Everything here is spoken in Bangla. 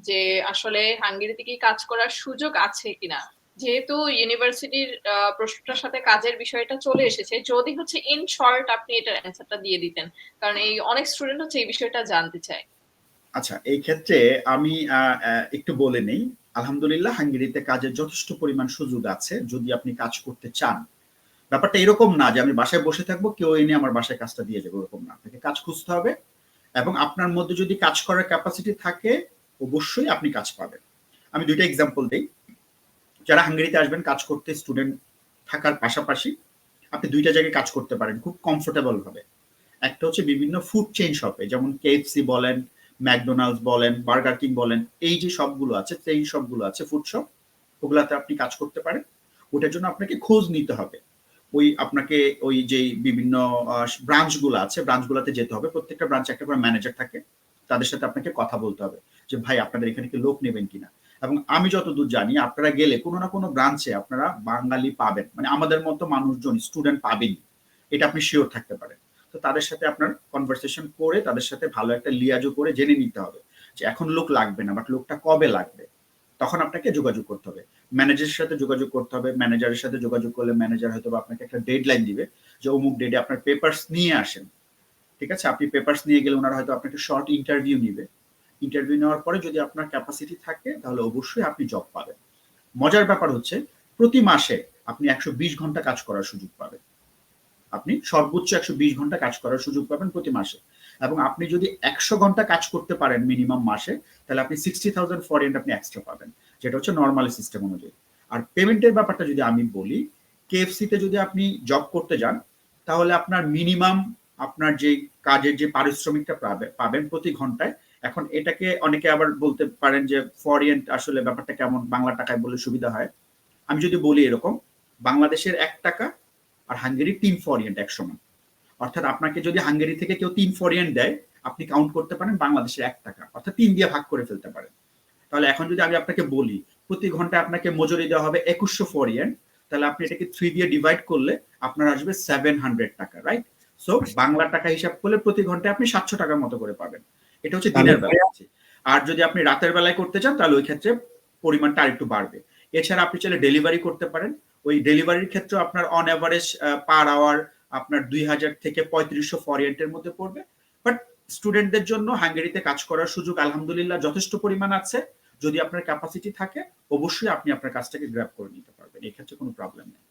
যে আসলে হাঙ্গেরিতে কি কাজ করার সুযোগ আছে কিনা। যেহেতু ইউনিভার্সিটির প্রশ্নটার সাথে কাজের বিষয়টা চলে এসেছে, যদি হচ্ছে ইন শর্ট আপনি এটার অ্যান্সারটা দিয়ে দিতেন, কারণ এই অনেক স্টুডেন্ট হচ্ছে এই বিষয়টা জানতে চায়। আচ্ছা, এই ক্ষেত্রে আমি একটু বলে নেই। আলহামদুলিল্লাহ হাঙ্গেরিতে কাজের যথেষ্ট পরিমাণ সুযোগ আছে যদি আপনি কাজ করতে চান। ব্যাপারটা এরকম না যে আমি বাসায় বসে থাকবো, কেউ এনে আমার বাসায় কাজটা দিয়ে যাবে, ওরকম না। আপনাকে কাজ খুঁজতে হবে এবং আপনার মধ্যে যদি কাজ করার ক্যাপাসিটি থাকে অবশ্যই আপনি কাজ পাবেন। আমি ২ টা এক্সাম্পল দেই। যারা হাঙ্গেরিতে আসবেন কাজ করতে, স্টুডেন্ট থাকার পাশাপাশি আপনি ২ টা জায়গায় কাজ করতে পারেন খুব কমফোর্টেবল ভাবে। একটা হচ্ছে বিভিন্ন ফুড চেইন শপে, যেমন কেএফসি বলেন, ম্যাকডোনাল্ডস বলেন, বার্গার কিং বলেন, এই যে সবগুলো আছে, চেইন শপগুলো আছে, ফুড শপ, ওগুলাতে আপনি কাজ করতে পারেন। ওটার জন্য আপনাকে খোঁজ নিতে হবে। ওই আপনাকে ওই যে বিভিন্ন ব্রাঞ্চগুলো আছে, ব্রাঞ্চগুলোতে যেতে হবে। প্রত্যেকটা ব্রাঞ্চে একটা করে ম্যানেজার থাকে। তাদের সাথে আপনাকে কথা বলতে হবে যে ভাই আপনাদের এখানে কি লোক নেবেন কিনা। এবং আমি যতদূর জানি আপনারা গেলে কোনো না কোনো ব্রাঞ্চে আপনারা বাঙালি পাবেন, মানে আমাদের মতো মানুষজন স্টুডেন্ট পাবেনই, এটা আপনি শিওর থাকতে পারেন। তো তাদের সাথে আপনার কনভারসেশন করে তাদের সাথে ভালো একটা লিয়াজও করে জেনে নিতে হবে যে এখন লোক লাগবে না, বাট লোকটা কবে লাগবে, তখন আপনাকে যোগাযোগ করতে হবে। ম্যানেজারের সাথে যোগাযোগ করতে হবে। ম্যানেজারের সাথে যোগাযোগ করলে ম্যানেজার হয়তো আপনাকে একটা ডেডলাইন দিবে যে অমুক ডেটে আপনার পেপারস নিয়ে আসেন। ঠিক আছে, আপনি পেপারস নিয়ে গেলে ওনারা হয়তো আপনাকে শর্ট ইন্টারভিউ নিবে। ইন্টারভিউ নেওয়ার পরে যদি আপনার ক্যাপাসিটি থাকে তাহলে অবশ্যই আপনি জব পাবেন। মজার ব্যাপার হচ্ছে প্রতি মাসে আপনি ১২০ ঘন্টা কাজ করার সুযোগ পাবেন। আপনি সর্বোচ্চ ১২০ ঘন্টা কাজ করার সুযোগ পাবেন প্রতি মাসে। এবং আপনি যদি ১০০ ঘন্টা কাজ করতে পারেন মিনিমাম মাসে, তাহলে আপনি 60,000 ফরেন আপনি এক্সট্রা পাবেন, যেটা হচ্ছে নরমাল সিস্টেম অনুযায়ী। আর পেমেন্টের ব্যাপারটা যদি আমি বলি, কেএফসিতে যদি আপনি জব করতে যান তাহলে আপনার মিনিমাম আপনার যে কাজের যে পারিশ্রমিকটা পাবেন প্রতি ঘন্টায়, এখন এটাকে অনেকে আবার বলতে পারেন যে ফরেন আসলে ব্যাপারটা কেমন, বাংলা টাকায় বললে সুবিধা হয়। আমি যদি বলি এরকম, বাংলাদেশের ১ টাকা আর হাঙ্গেরির ৩ ফরিয়েন্ট এক সমান। অর্থাৎ আপনাকে যদি হাঙ্গেরি থেকে কেউ ৩ ফরিয়েন্ট দেয়, আপনি কাউন্ট করতে পারেন বাংলাদেশের ১ টাকা, অর্থাৎ ৩ দিয়ে ভাগ করে ফেলতে পারেন। তাহলে এখন যদি আমি আপনাকে বলি প্রতি ঘন্টায় আপনাকে মজুরি দেওয়া হবে ২১০০ ফরিয়েন্ট, তাহলে আপনি এটাকে 3 দিয়ে ডিভাইড করলে আপনার আসবে 700 টাকা, রাইট? সো বাংলা টাকা হিসাব করলে প্রতি ঘন্টায় আপনি ৭০০ টাকার মতো করে পাবেন। এটা হচ্ছে দিনের বেলা। আর যদি আপনি রাতের বেলায় করতে চান তাহলে ওই ক্ষেত্রে পরিমাণটা আরেকটু বাড়বে। এছাড়া আপনি চাইলে ডেলিভারি করতে পারেন। ওই ডেলিভারির ক্ষেত্রে আপনার অন এভারেজ পার আওয়ার আপনার ২০০০ থেকে ৩৫০০ ফরিয়েন্টের মধ্যে পড়বে। বাট স্টুডেন্টদের জন্য হাঙ্গেরিতে কাজ করার সুযোগ আলহামদুলিল্লাহ যথেষ্ট পরিমাণ আছে। যদি আপনার ক্যাপাসিটি থাকে অবশ্যই আপনি আপনার কাজটাকে গ্র্যাব করে নিতে পারবেন, এই ক্ষেত্রে কোনো প্রবলেম নেই।